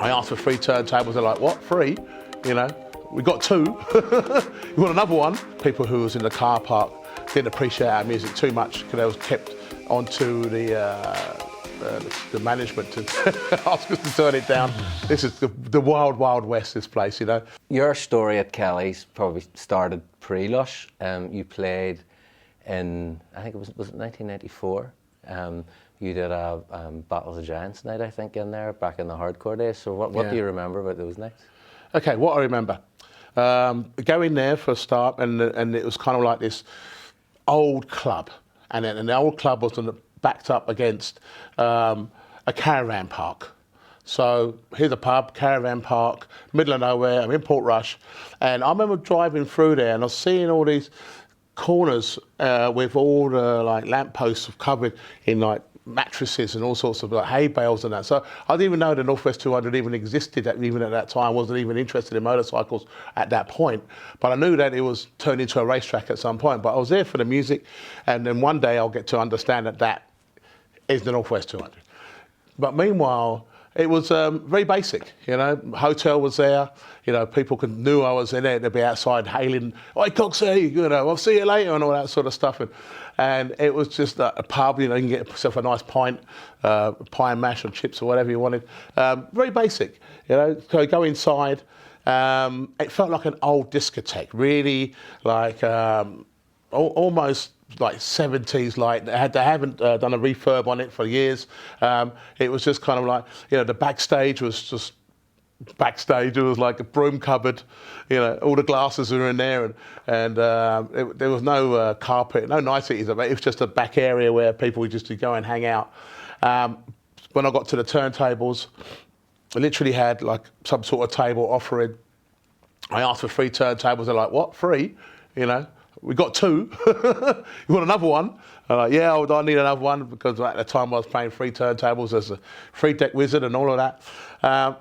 I asked for 3 turntables. They're like, what, 3? You know, we got 2. You want another one? People who was in the car park didn't appreciate our music too much because they was kept onto the management to ask us to turn it down. This is the wild, wild west, this place, you know. Your story at Kelly's probably started pre-Lush. You played in, I think was it 1994? You did a Battle of the Giants night, I think, in there, back in the hardcore days. So what do you remember about those nights? Okay, what I remember. Going there for a start, and it was kind of like this old club. And the old club was backed up against a caravan park. So here's a pub, caravan park, middle of nowhere. I'm in Portrush, and I remember driving through there, and I was seeing all these corners with all the like lampposts covered in like mattresses and all sorts of like hay bales and that. So I didn't even know the Northwest 200 even existed even at that time. I wasn't even interested in motorcycles at that point, but I knew that it was turned into a racetrack at some point. But I was there for the music, and then one day I'll get to understand that is the Northwest 200. But meanwhile, it was very basic, you know. Hotel was there, you know. People knew I was in there. They'd be outside hailing, "Oi, Coxie, you know, I'll see you later," and all that sort of stuff. And it was just a pub, you know. You can get yourself a nice pint, pie and mash or chips or whatever you wanted. Very basic, you know. So go inside. It felt like an old discotheque, really, like almost like 70s, like they haven't done a refurb on it for years. It was just kind of like, you know, the backstage was just backstage. It was like a broom cupboard, you know, all the glasses were in there, and there was no carpet, no niceties. It was just a back area where people would just go and hang out. When I got to the turntables, I literally had like some sort of table offering. I asked for 3 turntables. They're like, what, 3? You know, we got 2. You want another one? I'm like, yeah, I need another one, because at the time I was playing 3 turntables as a 3-deck wizard and all of that.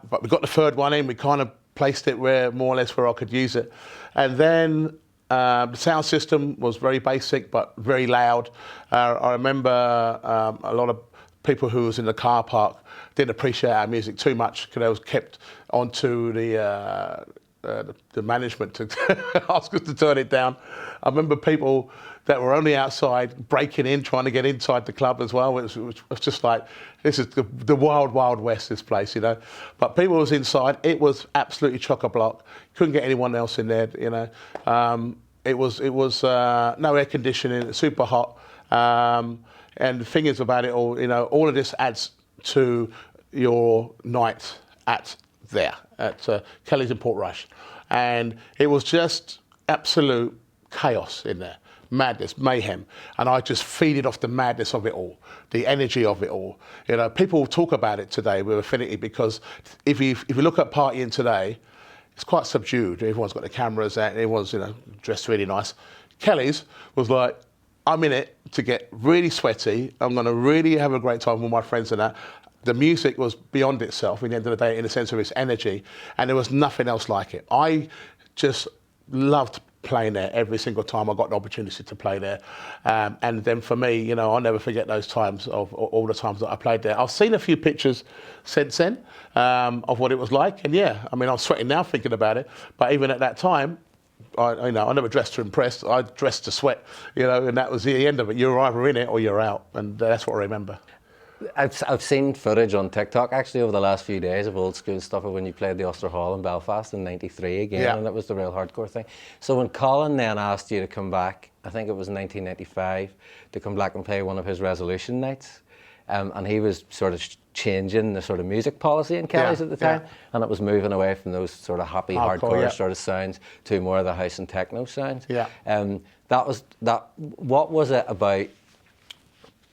But we got the 3rd one in. We kind of placed it more or less where I could use it. And then the sound system was very basic but very loud. I remember a lot of people who was in the car park didn't appreciate our music too much because they was kept onto the management to ask us to turn it down. I remember people that were only outside breaking in, trying to get inside the club as well. It was just like, this is the wild, wild west, this place, you know. But people was inside. It was absolutely chock-a-block. Couldn't get anyone else in there, you know. It was no air conditioning, super hot. And the thing is about it all, you know, all of this adds to your night at Kelly's in Portrush. And it was just absolute chaos in there. Madness, mayhem, and I just feeded off the madness of it all, the energy of it all. You know, people talk about it today with affinity, because if you look at partying today, it's quite subdued. Everyone's got the cameras out, everyone's, you know, dressed really nice. Kelly's was like, I'm in it to get really sweaty. I'm going to really have a great time with my friends and that. The music was beyond itself, in the end of the day, in the sense of its energy, and there was nothing else like it. I just loved playing there every single time I got the opportunity to play there. And then for me, you know, I'll never forget those times of all the times that I played there. I've seen a few pictures since then of what it was like. And yeah, I mean, I'm sweating now thinking about it. But even at that time, I never dressed to impress. I dressed to sweat, you know, and that was the end of it. You're either in it or you're out. And that's what I remember. I've seen footage on TikTok actually over the last few days of old school stuff of when you played the Ulster Hall in Belfast in '93 again, and it was the real hardcore thing. So when Colin then asked you to come back, I think it was 1995, to come back and play one of his resolution nights, and he was sort of changing the sort of music policy in Kelly's at the time, and it was moving away from those sort of happy hardcore sort of sounds to more of the house and techno sounds. What was it about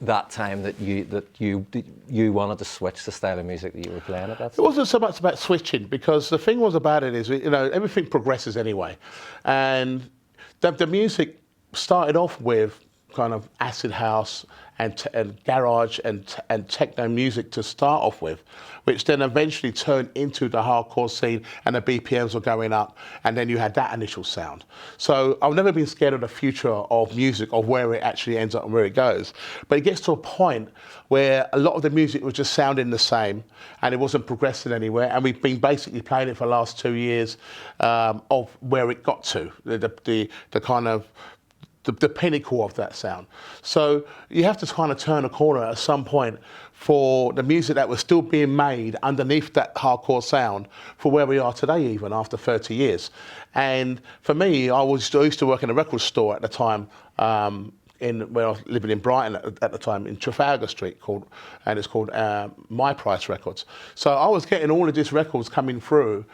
that time that you wanted to switch the style of music that you were playing at that time? It wasn't so much about switching, because the thing was about it is, you know, everything progresses anyway. And the music started off with kind of acid house and garage and techno music to start off with, which then eventually turned into the hardcore scene, and the BPMs were going up, and then you had that initial sound. So I've never been scared of the future of music, of where it actually ends up and where it goes. But it gets to a point where a lot of the music was just sounding the same, and it wasn't progressing anywhere, and we've been basically playing it for the last 2 years of where it got to, the kind of the pinnacle of that sound. So you have to kind of turn a corner at some point for the music that was still being made underneath that hardcore sound for where we are today, even after 30 years. And for me, I used to work in a record store at the time, when I was living in Brighton at the time, in Trafalgar Street, and it's called My Price Records. So I was getting all of these records coming through,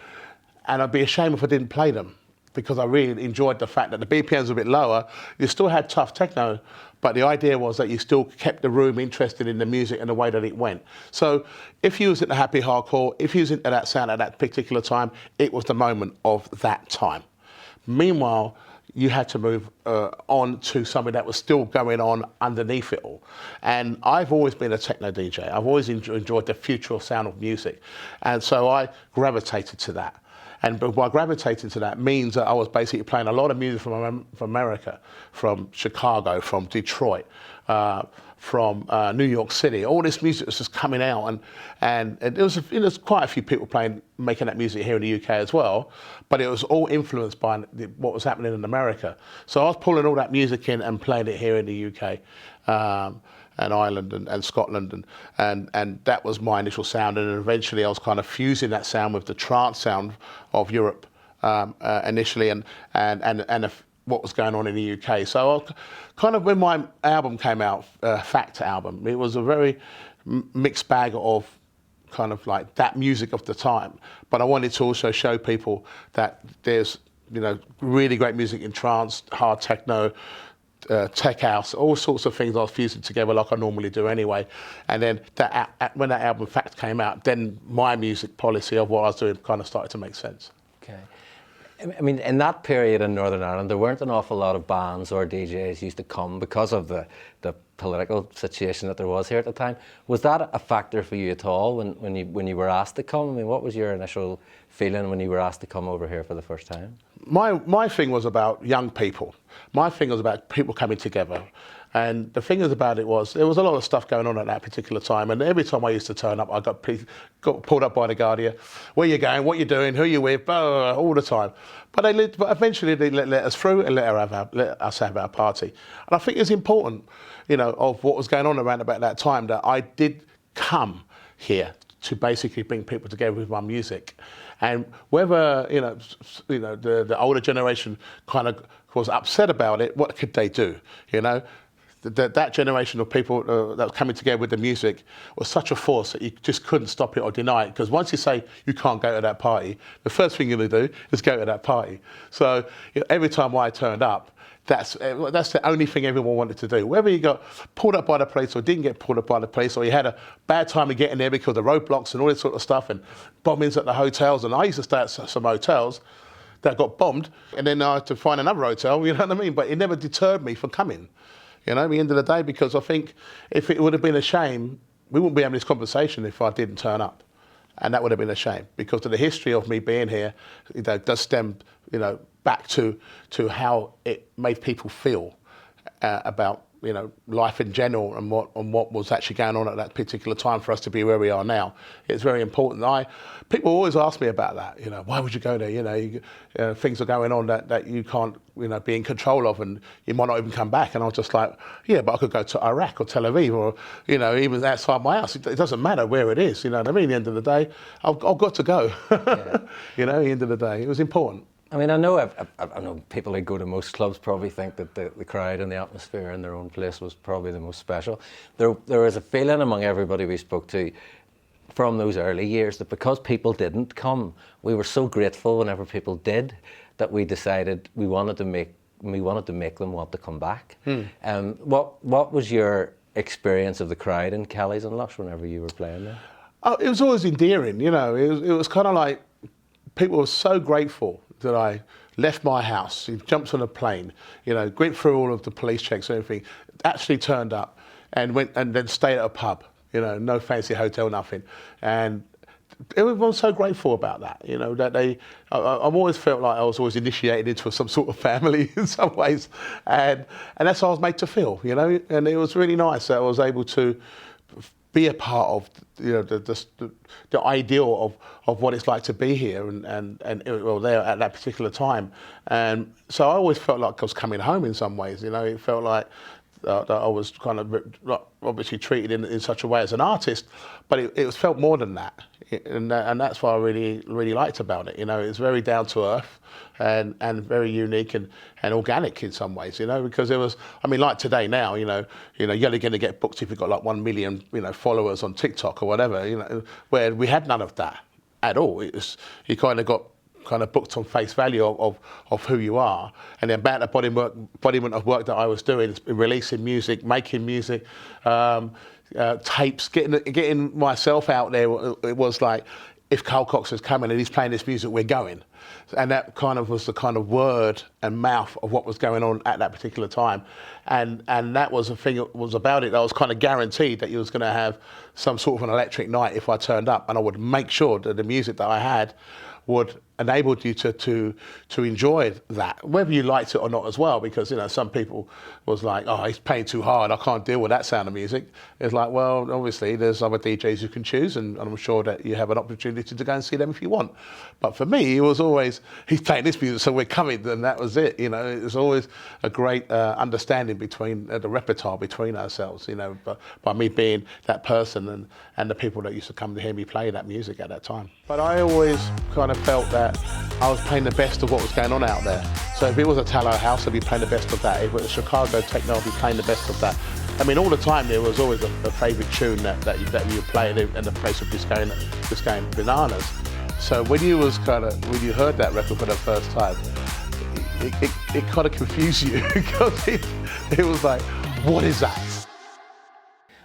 and I'd be ashamed if I didn't play them, because I really enjoyed the fact that the BPMs were a bit lower. You still had tough techno, but the idea was that you still kept the room interested in the music and the way that it went. So if you was into happy hardcore, if you was into that sound at that particular time, it was the moment of that time. Meanwhile, you had to move on to something that was still going on underneath it all. And I've always been a techno DJ. I've always enjoyed the future sound of music. And so I gravitated to that. And by gravitating to that means that I was basically playing a lot of music from America, from Chicago, from Detroit, from New York City. All this music was just coming out, and there was quite a few people making that music here in the UK as well, but it was all influenced by what was happening in America. So I was pulling all that music in and playing it here in the UK. And Ireland and Scotland, and that was my initial sound, and then eventually I was kind of fusing that sound with the trance sound of Europe initially, and what was going on in the UK. So kind of when my album came out, Fact album, it was a very mixed bag of kind of like that music of the time, but I wanted to also show people that there's really great music in trance, hard techno, tech house, all sorts of things I was fusing together like I normally do anyway. And then when that album Fact came out, then my music policy of what I was doing kind of started to make sense. Okay. I mean, in that period in Northern Ireland, there weren't an awful lot of bands or DJs used to come because of the political situation that there was here at the time. Was that a factor for you at all when you were asked to come? I mean, what was your initial feeling when you were asked to come over here for the first time? My thing was about young people. My thing was about people coming together. And the thing is about it was, there was a lot of stuff going on at that particular time, and every time I used to turn up, I got pulled up by the Guardia. Where you going? What you doing? Who you with? Blah, blah, blah, all the time. But eventually they let us through and let us have our party. And I think it's important, of what was going on around about that time, that I did come here to basically bring people together with my music. And whether the older generation kind of was upset about it, what could they do? That generation of people that were coming together with the music was such a force that you just couldn't stop it or deny it. Because once you say you can't go to that party, the first thing you're going to do is go to that party. So every time I turned up, that's the only thing everyone wanted to do. Whether you got pulled up by the police or didn't get pulled up by the police, or you had a bad time of getting there because of roadblocks and all this sort of stuff, and bombings at the hotels. And I used to stay at some hotels that got bombed, and then I had to find another hotel, you know what I mean? But it never deterred me from coming, at the end of the day, because I think if it would have been a shame, we wouldn't be having this conversation if I didn't turn up. And that would have been a shame, because of the history of me being here, does stem, back to how it made people feel about life in general, and what was actually going on at that particular time for us to be where we are now. It's very important. People always ask me about that. Why would you go there? Things are going on that you can't be in control of, and you might not even come back. And I was just like, yeah, but I could go to Iraq or Tel Aviv, or even outside my house. It doesn't matter where it is. You know what I mean? At the end of the day, I've got to go. Yeah. At the end of the day, it was important. I mean, I know people who go to most clubs probably think that the crowd and the atmosphere in their own place was probably the most special. There was a feeling among everybody we spoke to from those early years that because people didn't come, we were so grateful whenever people did, that we decided we wanted to make them want to come back. What was your experience of the crowd in Kelly's and Lush whenever you were playing there? Oh, it was always endearing. It was kind of like people were so grateful that I left my house, he jumped on a plane, went through all of the police checks and everything, actually turned up and went and then stayed at a pub, no fancy hotel, nothing. And everyone's so grateful about that, that I've always felt like I was always initiated into some sort of family in some ways. And that's how I was made to feel, and it was really nice that I was able to be a part of, the ideal of what it's like to be here and there at that particular time. And so I always felt like I was coming home in some ways, it felt like that I was kind of obviously treated in such a way as an artist, but it was felt more than that. And that's what I really liked about it. It's very down to earth and very unique and organic in some ways, because it was, like today now, you're only going to get booked if you've got like 1 million, followers on TikTok or whatever, where we had none of that at all. You kind of got booked on face value of who you are, and the amount of embodiment of work that I was doing, releasing music, making music, tapes, getting myself out there. It was like, if Carl Cox is coming and he's playing this music, we're going. And that kind of was the kind of word and mouth of what was going on at that particular time. And that was the thing that was about it. I was kind of guaranteed that you was going to have some sort of an electric night if I turned up, and I would make sure that the music that I had would enable you to enjoy that, whether you liked it or not as well, because some people was like, oh, he's playing too hard, I can't deal with that sound of music. It's like, well, obviously there's other DJs you can choose, and I'm sure that you have an opportunity to go and see them if you want. But for me, it was always, he's playing this music, so we're coming, and that was it. It was always a great understanding between the repertoire between ourselves, but by me being that person and the people that used to come to hear me play that music at that time. But I always kind of felt that I was playing the best of what was going on out there. So if it was a Tallow House, I'd be playing the best of that. If it was Chicago techno, I'd be playing the best of that. All the time there was always a favourite tune that you play, and the place would just going bananas. So when you heard that record for the first time, it kind of confused you because it was like, what is that?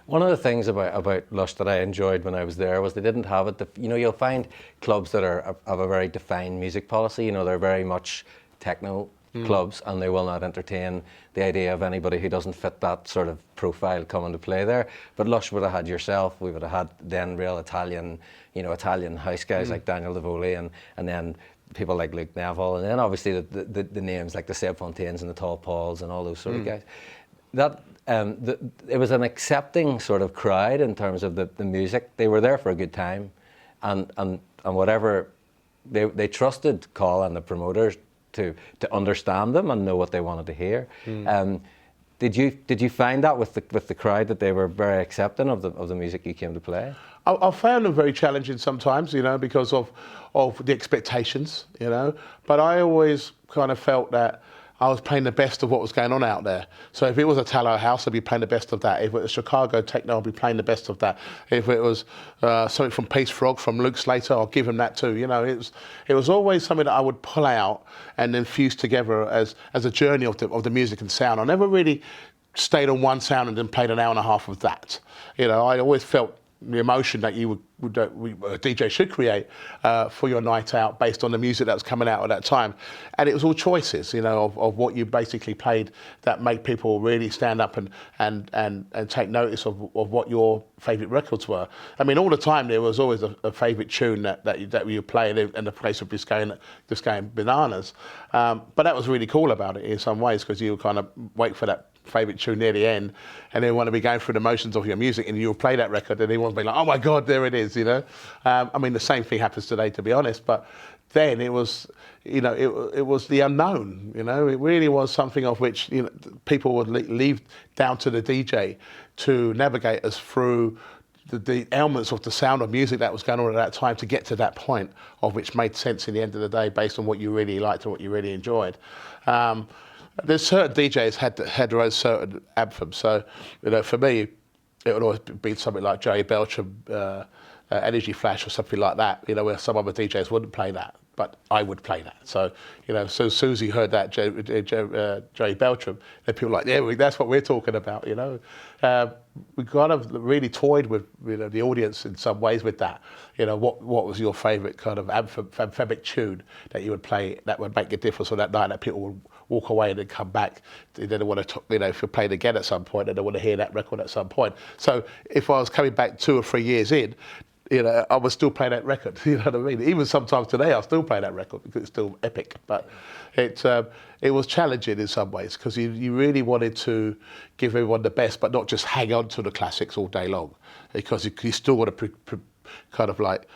One of the things about Lush that I enjoyed when I was there was they didn't have it. You'll find clubs that have a very defined music policy. They're very much techno clubs, and they will not entertain the idea of anybody who doesn't fit that sort of profile coming to play there. But Lush would have had yourself. We would have had then real Italian, Italian house guys like Daniel Davoli, and then people like Luke Neville, and then obviously the names like the Seb Fontaines and the Tall Pauls and all those sort of guys. That it was an accepting sort of crowd in terms of the music. They were there for a good time, and whatever they trusted Carl and the promoters to understand them and know what they wanted to hear. Did you find that with the crowd, that they were very accepting of the music you came to play? I found them very challenging sometimes, because of the expectations, But I always kind of felt that I was playing the best of what was going on out there. So if it was a Tallow House, I'd be playing the best of that. If it was Chicago techno, I'd be playing the best of that. If it was something from Peace Frog, from Luke Slater, I'll give him that too. It was always something that I would pull out and then fuse together as a journey of the music and sound. I never really stayed on one sound and then played an hour and a half of that. I always felt the emotion that a DJ should create for your night out based on the music that was coming out at that time. And it was all choices, of what you basically played that made people really stand up and take notice of what your favourite records were. All the time there was always a favourite tune that you play, and the place would be just going bananas. But that was really cool about it in some ways, because you would kind of wait for that favourite tune near the end, and then want to be going through the motions of your music, and you'll play that record, and everyone's be like, oh my God, there it is, the same thing happens today, to be honest, but then it was, it was the unknown, it really was something of which, people would leave down to the DJ to navigate us through the elements of the sound of music that was going on at that time to get to that point of which made sense in the end of the day based on what you really liked and what you really enjoyed. There's certain DJs had their own certain anthems. So, for me, it would always be something like Joey Beltram, Energy Flash or something like that, where some other DJs wouldn't play that. but I would play that. So, so Susie heard that, Joey Beltram, and people were like, yeah, that's what we're talking about, We kind of really toyed with, the audience in some ways with that. What was your favourite kind of anthemic tune that you would play that would make a difference on that night that people would walk away and then come back? They don't want to, if you played again at some point, they don't want to hear that record at some point. So if I was coming back 2 or 3 years in, I would still play that record. You know what I mean? Even sometimes today, I'll still play that record because it's still epic. But it was challenging in some ways because you really wanted to give everyone the best, but not just hang on to the classics all day long, because you still want to kind of like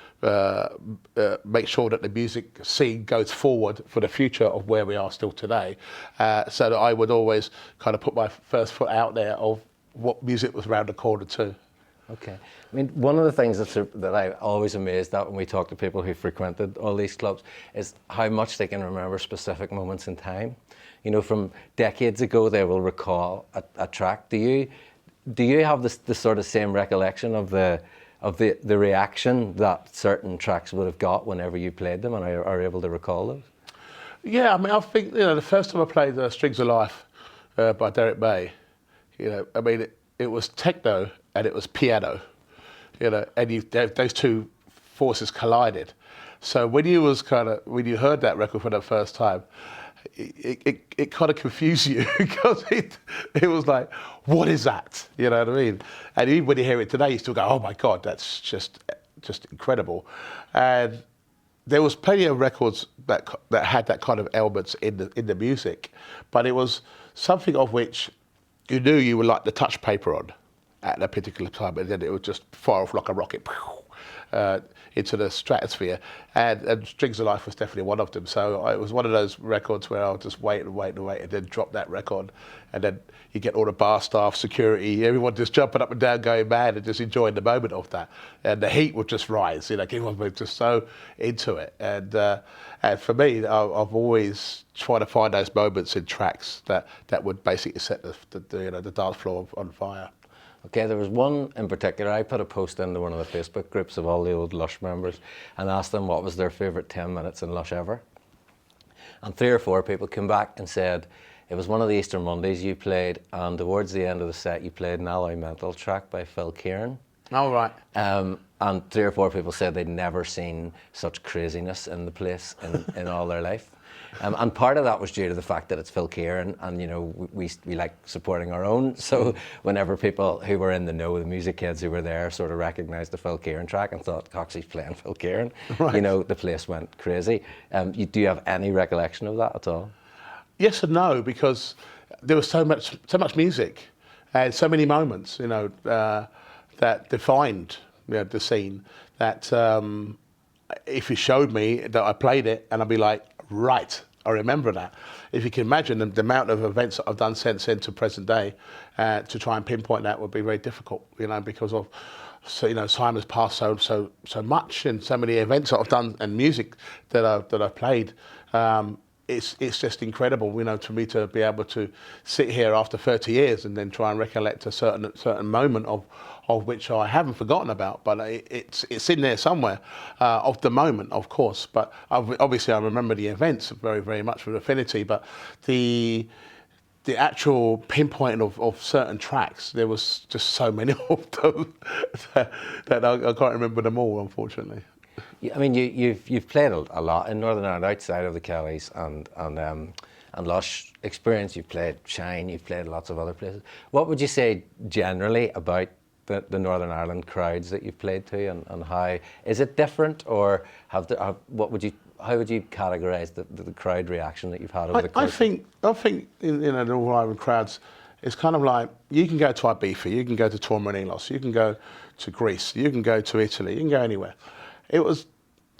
make sure that the music scene goes forward for the future of where we are still today. So that I would always kind of put my first foot out there of what music was around the corner too. Okay. I mean, one of the things that I'm always amazed at when we talk to people who frequented all these clubs is how much they can remember specific moments in time. From decades ago, they will recall a track. Do you have the sort of same recollection of the reaction that certain tracks would have got whenever you played them, and are able to recall those? Yeah, I mean, I think the first time I played Strings of Life by Derek May, I mean, it was techno and it was piano, and those two forces collided. So when you heard that record for the first time, it kind of confused you because it was like, what is that? You know what I mean? And even when you hear it today, you still go, oh my God, that's just incredible. And there was plenty of records that had that kind of elements in the music, but it was something of which you knew you would like the touch paper on at a particular time, and then it would just fire off like a rocket into the stratosphere. And Strings of Life was definitely one of them. So it was one of those records where I'll just wait and then drop that record, and then you get all the bar staff, security, everyone just jumping up and down, going mad, and just enjoying the moment of that. And the heat would just rise. Everyone was just so into it. And for me, I've always tried to find those moments in tracks that would basically set the dance floor on fire. Okay, there was one in particular. I put a post into one of the Facebook groups of all the old Lush members and asked them what was their favourite 10 minutes in Lush ever. And 3 or 4 people came back and said it was one of the Easter Mondays you played, and towards the end of the set you played an Alloy Mental track by Phil Kieran. Oh, right. And 3 or 4 people said they'd never seen such craziness in the place in all their life. And part of that was due to the fact that it's Phil Kieran, and we like supporting our own. So whenever people who were in the know, the music kids who were there, sort of recognised the Phil Kieran track and thought Coxie's playing Phil Kieran, right. The place went crazy. Do you have any recollection of that at all? Yes and no, because there was so much music and so many moments, that defined the scene. That if you showed me that I played it, and I'd be like, right, I remember that. If you can imagine the amount of events that I've done since then to present day, to try and pinpoint that would be very difficult, because of, time has passed so much, and so many events that I've done and music that I've played. It's just incredible, for me to be able to sit here after 30 years and then try and recollect a certain moment of which I haven't forgotten about, but it's in there somewhere, of the moment, of course. But obviously I remember the events very, very much with affinity, but the actual pinpointing of certain tracks, there was just so many of them that I can't remember them all, unfortunately. I mean, you've played a lot in Northern Ireland outside of the Kellys and Lush experience. You've played Shine, you've played lots of other places. What would you say generally about the Northern Ireland crowds that you've played to, and how is it different, or how would you categorise the crowd reaction that you've had over the course? I think in the Northern Ireland crowds, it's kind of like, you can go to Ibiza, you can go to Torremolinos, you can go to Greece, you can go to Italy, you can go anywhere.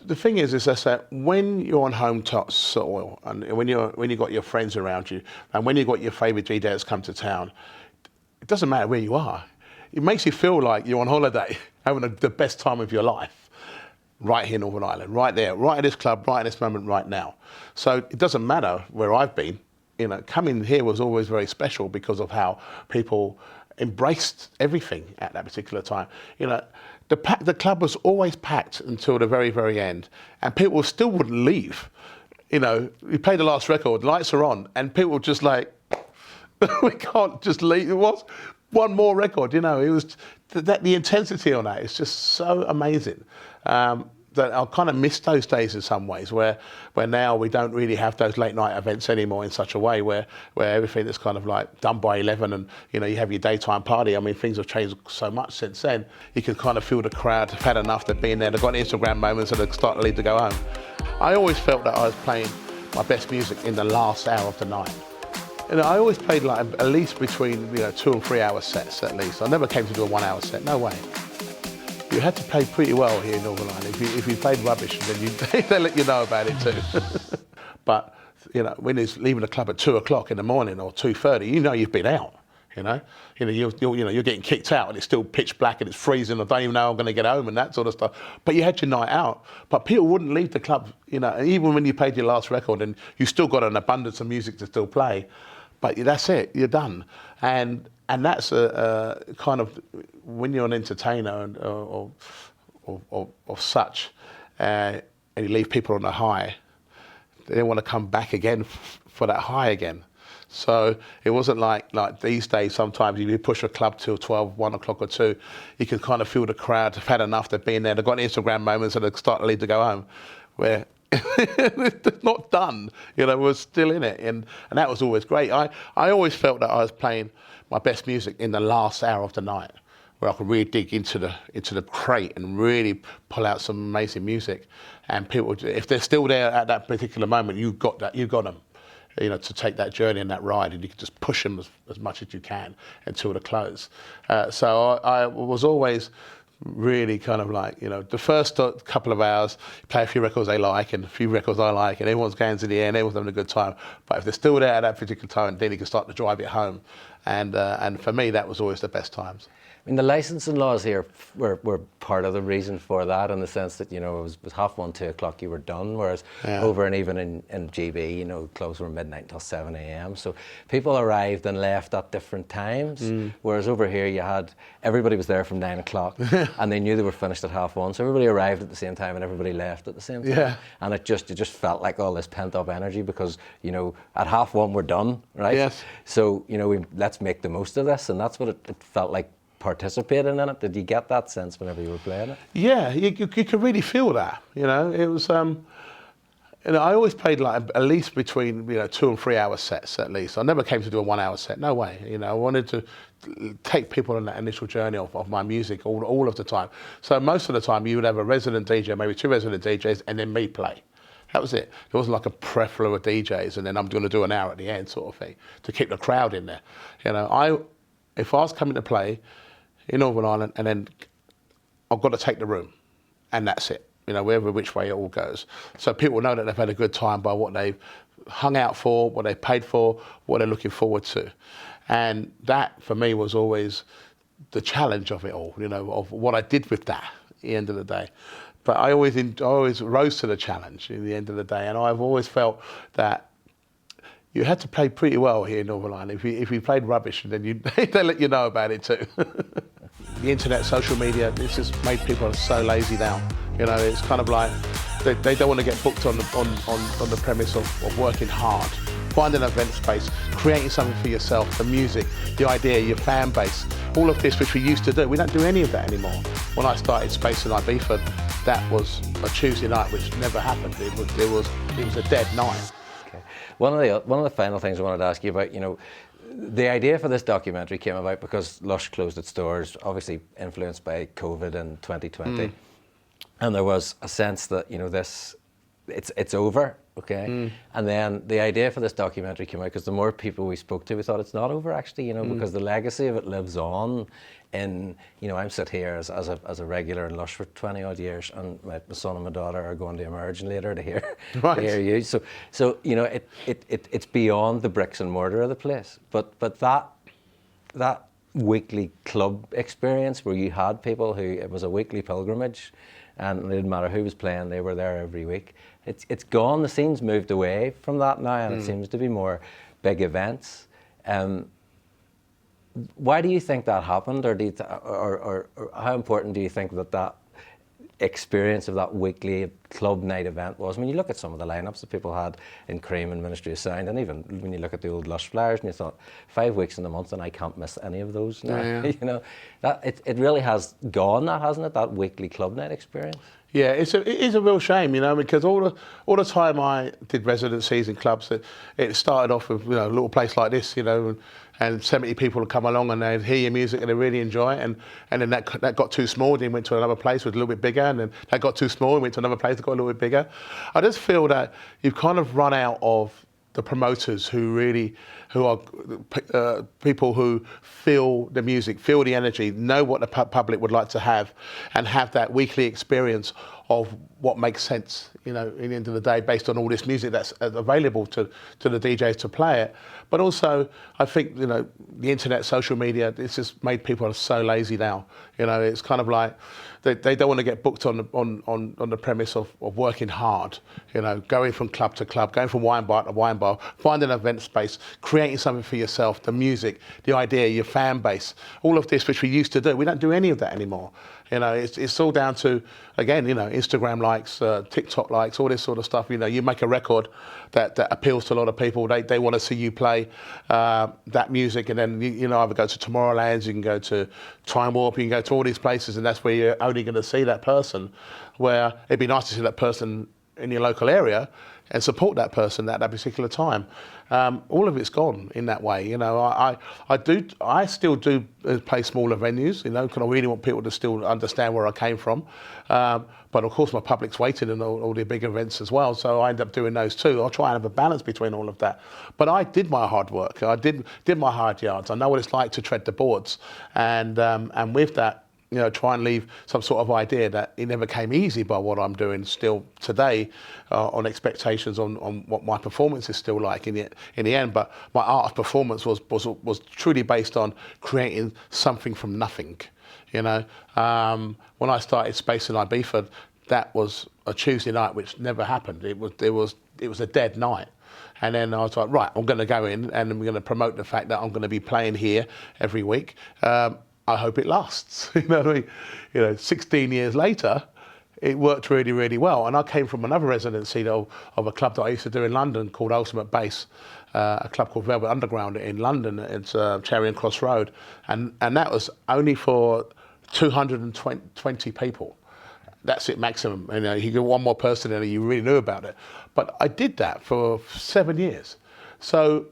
The thing is that when you're on home soil, and when you got your friends around you, and when you got your favourite DJs come to town, it doesn't matter where you are. It makes you feel like you're on holiday, having the best time of your life, right here in Northern Ireland, right there, right at this club, right at this moment, right now. So it doesn't matter where I've been. Coming here was always very special because of how people embraced everything at that particular time. The the club was always packed until the very, very end, and people still wouldn't leave. You know, we played the last record, lights are on, and people were just like, we can't just leave. It was one more record, you know. It was the intensity on that is just so amazing. That I kind of miss those days in some ways, where now we don't really have those late night events anymore in such a way where everything is kind of like done by 11, and you know you have your daytime party. I mean, things have changed so much since then. You can kind of feel the crowd have had enough. They've been there. They've got Instagram moments, and they're starting to leave to go home. I always felt that I was playing my best music in the last hour of the night. You know, I always played like at least between 2 and 3 hour sets at least. I never came to do a 1 hour set. No way. You had to play pretty well here in Northern Ireland. If you played rubbish, then they let you know about it too. But you know, when he's leaving the club at 2 o'clock in the morning or 2:30, you know you've been out. You're getting kicked out, and it's still pitch black and it's freezing. I don't even know I'm going to get home and that sort of stuff. But you had your night out. But people wouldn't leave the club. You know, even when you played your last record, and you still got an abundance of music to still play. But that's it. You're done. And that's a kind of, when you're an entertainer or such, and you leave people on a high, they don't want to come back again for that high again. So it wasn't like these days. Sometimes if you push a club till 12, 1 o'clock or 2, you can kind of feel the crowd have had enough. They've been there. They've got Instagram moments, and they start to leave to go home. Where it's not done, you know, we're still in it, and that was always great. I always felt that I was playing my best music in the last hour of the night, where I could really dig into the crate and really pull out some amazing music. And people, if they're still there at that particular moment, you got them, you know, to take that journey and that ride, and you can just push them as much as you can until the close. So I was always really kind of like, you know, the first couple of hours, play a few records they like and a few records I like, and everyone's going to the end, everyone's having a good time. But if they're still there at that particular time, then you can start to drive it home. And for me, that was always the best times. I mean, the licensing laws here were part of the reason for that, in the sense that, you know, it was 1:30, 2 o'clock you were done, whereas over and even in GB, you know, closed from midnight until 7 a.m. So people arrived and left at different times, whereas over here you had, everybody was there from 9 o'clock and they knew they were finished at 1:30. So everybody arrived at the same time and everybody left at the same time. Yeah. And it just felt like all this pent up energy because, you know, at 1:30 we're done, right? Yes. So, you know, let's make the most of this, and that's what it felt like. Participating in it, did you get that sense whenever you were playing it? Yeah, you could really feel that. You know, it was. You know, I always played like at least between 2 and 3 hour sets at least. I never came to do a 1 hour set. No way. You know, I wanted to take people on that initial journey of my music all of the time. So most of the time, you would have a resident DJ, maybe 2 resident DJs, and then me play. That was it. It wasn't like a plethora of DJs, and then I'm going to do an hour at the end sort of thing to keep the crowd in there. You know, if I was coming to play in Northern Ireland, and then I've got to take the room, and that's it. You know, wherever which way it all goes. So people know that they've had a good time by what they've hung out for, what they paid for, what they're looking forward to. And that, for me, was always the challenge of it all, you know, of what I did with that at the end of the day. But I always rose to the challenge at the end of the day, and I've always felt that you had to play pretty well here in Northern Ireland. If you played rubbish, then they let you know about it too. The internet, social media, this has made people so lazy now. You know, it's kind of like they don't want to get booked on the premise of working hard. Find an event space, creating something for yourself, the music, the idea, your fan base, all of this which we used to do. We don't do any of that anymore. When I started Space in Ibiza, that was a Tuesday night, which never happened. It was a dead night. Okay. One of the final things I wanted to ask you about, you know, the idea for this documentary came about because Lush closed its doors, obviously influenced by COVID in 2020. And there was a sense that, you know, it's over, okay? And then the idea for this documentary came out because the more people we spoke to, we thought it's not over actually, you know, because the legacy of it lives on. And, you know, I'm sit here as a regular in Lush for 20 odd years, and my son and my daughter are going to Emerging later to hear you. So you know, it's beyond the bricks and mortar of the place. But that weekly club experience where you had people who, it was a weekly pilgrimage, and it didn't matter who was playing, they were there every week. It's gone. The scene's moved away from that now, and it seems to be more big events. Why do you think that happened, or, or how important do you think that experience of that weekly club night event was? I mean, you look at some of the lineups that people had in Cream and Ministry of Sound, and even when you look at the old Lush flyers, and you thought 5 weeks in the month, and I can't miss any of those now. Yeah. You know, that it really has gone, that hasn't it? That weekly club night experience. Yeah, it is a real shame, you know, because all the time I did residencies in clubs, it started off with, you know, a little place like this, you know, and 70 people would come along and they'd hear your music and they really enjoy it, and then that got too small, then went to another place was a little bit bigger, and then that got too small and went to another place that got a little bit bigger. I just feel that you've kind of run out of the promoters who are people who feel the music, feel the energy, know what the public would like to have, and have that weekly experience of what makes sense, you know, in the end of the day, based on all this music that's available to the DJs to play it. But also, I think, you know, the internet, social media, it's just made people so lazy now. You know, it's kind of like they don't want to get booked on the premise of working hard. You know, going from club to club, going from wine bar to wine bar, finding an event space, creating something for yourself, the music, the idea, your fan base, all of this which we used to do. We don't do any of that anymore. You know, it's all down to, again, you know, Instagram likes, TikTok likes, all this sort of stuff. You know, you make a record that appeals to a lot of people. They want to see you play that music, and then you know, either go to Tomorrowland, you can go to Time Warp, you can go to all these places, and that's where you're only going to see that person. Where it'd be nice to see that person in your local area and support that person at that particular time. All of it's gone in that way. You know, I still do play smaller venues, you know, because I really want people to still understand where I came from. But of course my public's waiting in all the big events as well, so I end up doing those too. I'll try and have a balance between all of that. But I did my hard work. I did my hard yards. I know what it's like to tread the boards, and with that, you know, try and leave some sort of idea that it never came easy by what I'm doing still today, on expectations on what my performance is still like in the end. But my art of performance was truly based on creating something from nothing. You know, when I started Space in Ibiza, that was a Tuesday night, which never happened. It was a dead night. And then I was like, right, I'm going to go in and I'm going to promote the fact that I'm going to be playing here every week. I hope it lasts. You know what I mean? You know, 16 years later, it worked really, really well. And I came from another residency of a club that I used to do in London called Ultimate Bass, a club called Velvet Underground in London. It's Charing Cross Road. And that was only for 220 people. That's it, maximum. You know, you get one more person in and you really knew about it. But I did that for 7 years. So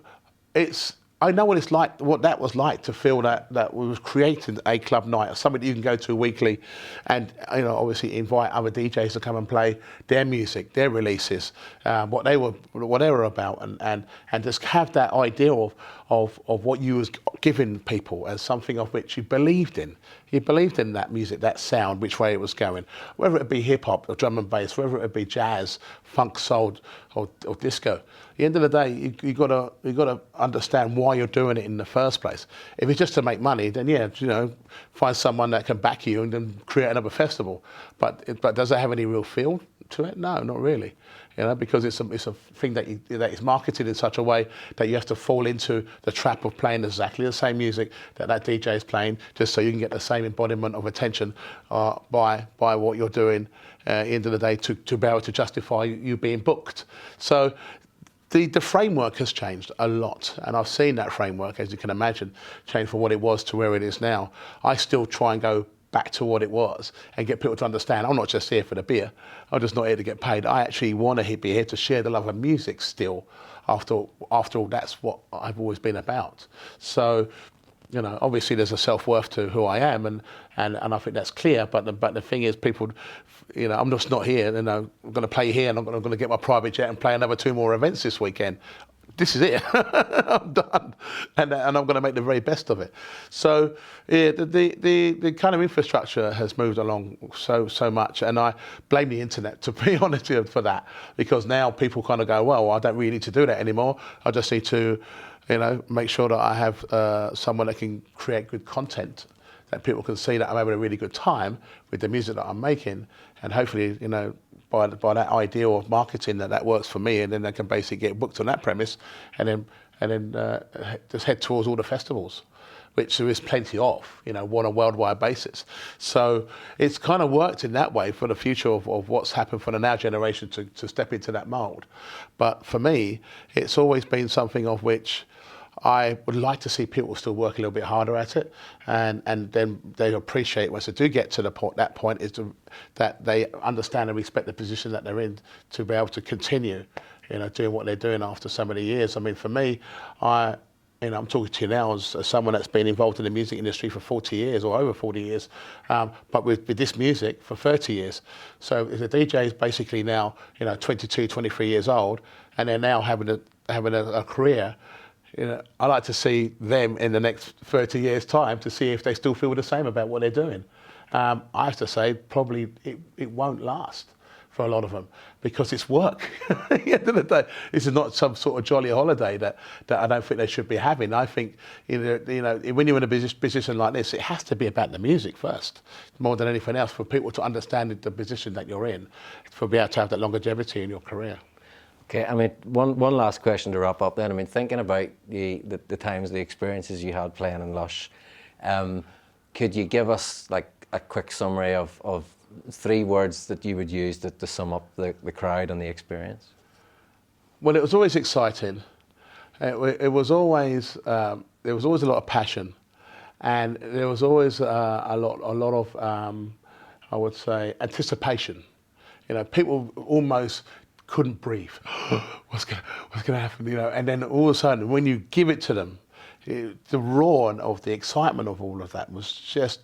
I know what it's like, what that was like, to feel that we was creating a club night, or something that you can go to weekly, and, you know, obviously invite other DJs to come and play their music, their releases, what they were about, and just have that idea of what you was giving people as something of which you believed in. You believed in that music, that sound, which way it was going, whether it be hip hop or drum and bass, whether it be jazz, funk, soul, or disco. At the end of the day, you gotta understand why you're doing it in the first place. If it's just to make money, then yeah, you know, find someone that can back you and then create another festival. But does it have any real feel to it? No, not really. You know, because it's a thing that is marketed in such a way that you have to fall into the trap of playing exactly the same music that DJ is playing, just so you can get the same embodiment of attention by what you're doing. At the end of the day, to be able to justify you being booked. So the framework has changed a lot, and I've seen that framework, as you can imagine, change from what it was to where it is now. I still try and go back to what it was and get people to understand I'm not just here for the beer. I'm just not here to get paid. I actually want to be here to share the love of music still. After all, that's what I've always been about. So, you know, obviously there's a self-worth to who I am, and I think that's clear. But the thing is, people, you know, I'm just not here. You know, I'm going to play here, and I'm going to get my private jet and play another 2 more events this weekend. This is it. I'm done, and I'm going to make the very best of it. So yeah, the kind of infrastructure has moved along so much, and I blame the internet, to be honest with you, for that, because now people kind of go, well, I don't really need to do that anymore. I just need to, you know, make sure that I have someone that can create good content, that people can see that I'm having a really good time with the music that I'm making, and hopefully, you know, by that ideal of marketing, that works for me, and then they can basically get booked on that premise, and then just head towards all the festivals. which there is plenty of, you know, on a worldwide basis. So it's kind of worked in that way for the future of what's happened for the now generation to step into that mould. But for me, it's always been something of which I would like to see people still work a little bit harder at it, and then they appreciate once they do get to that point is that they understand and respect the position that they're in to be able to continue, you know, doing what they're doing after so many years. I mean, for me, I'm talking to you now as someone that's been involved in the music industry for 40 years or over 40 years, but with this music for 30 years. So if the DJ is basically now, you know, 22, 23 years old, and they're now having a career, you know, I like to see them in the next 30 years' time to see if they still feel the same about what they're doing. I have to say, probably it won't last for a lot of them because it's work. At the end of the day, this is not some sort of jolly holiday that I don't think they should be having. I think, you know, when you're in a position like this, it has to be about the music first, more than anything else, for people to understand the position that you're in, for be able to have that longevity in your career. Okay, I mean, one last question to wrap up then. I mean, thinking about the times, the experiences you had playing in Lush, could you give us like a quick summary of 3 words that you would use to sum up the crowd and the experience? Well, it was always exciting. It was always there was always a lot of passion, and there was always a lot of I would say anticipation. You know, people almost couldn't breathe. What's going to happen? You know, and then all of a sudden, when you give it to them, the roar of the excitement of all of that was just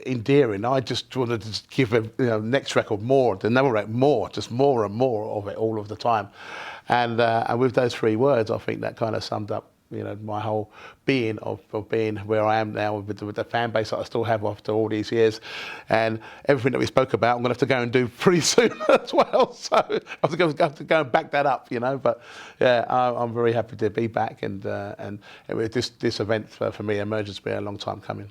endearing. I just wanted to give a next record more, the another record more, just more and more of it all of the time. And with those 3 words, I think that kind of summed up, you know, my whole being of being where I am now with the fan base that I still have after all these years, and everything that we spoke about, I'm going to have to go and do pretty soon as well. So I was going to have to go and back that up, you know. But yeah, I'm very happy to be back, and this event for me, Emergence, been a long time coming.